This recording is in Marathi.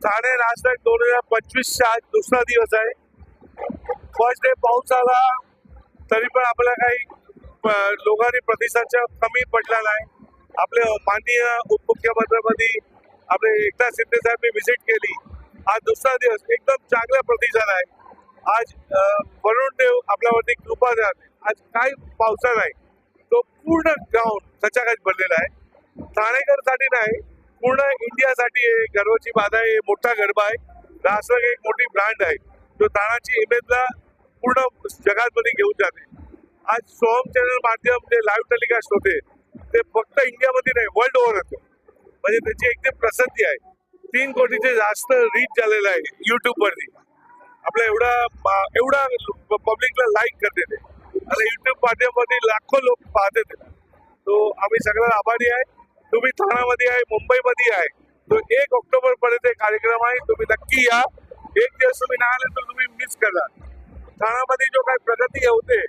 ठाणे राजनाथ 2025चा आज दुसरा दिवस आहे. फर्स्ट डे पाऊस आला तरी पण आपल्याला काही लोकांनी प्रतिसाद कमी पडला नाही. आपले माननीय उपमुख्यमंत्री आपले एकनाथ शिंदे साहेबांनी व्हिजिट केली. आज दुसरा दिवस एकदम चांगला प्रतिसाद आहे. आज वरुण देव आपल्यावरती कृपा झाली. आज काही पावसा नाही, तो पूर्ण ग्राउंड खचाखच भरलेला आहे. ठाणेकरसाठी नाही, पूर्ण इंडियासाठी गर्वाची बात आहे. मोठा गरबा आहे. रासरग एक मोठी ब्रँड आहे जो ठाण्याची इमेजला पूर्ण जगामध्ये घेऊन जाते. आज सोहम चॅनल माध्यम जे लाईव्ह टेलिकास्ट होते ते फक्त इंडियामध्ये नाही, वर्ल्ड ओव्हर होते. म्हणजे त्याची एकदम प्रसिद्धी आहे. 3 कोटीचे जास्त रीच झालेला आहे युट्यूब वरती. आपल्या एवढा पब्लिकला लाईक करते ते आणि युट्यूब माध्यमामध्ये लाखो लोक पाहते ते. तो आम्ही सगळ्यांना आभारी आहे. तुम्ही ठाण्यामध्ये आहे, मुंबईमध्ये आहे, तो 1 ऑक्टोबर पर्यंत कार्यक्रम आहे. तुम्ही नक्की या. एक दिवस तुम्ही नाही आले तर तुम्ही मिस करणार. ठाण्यामध्ये जो काही प्रगती होते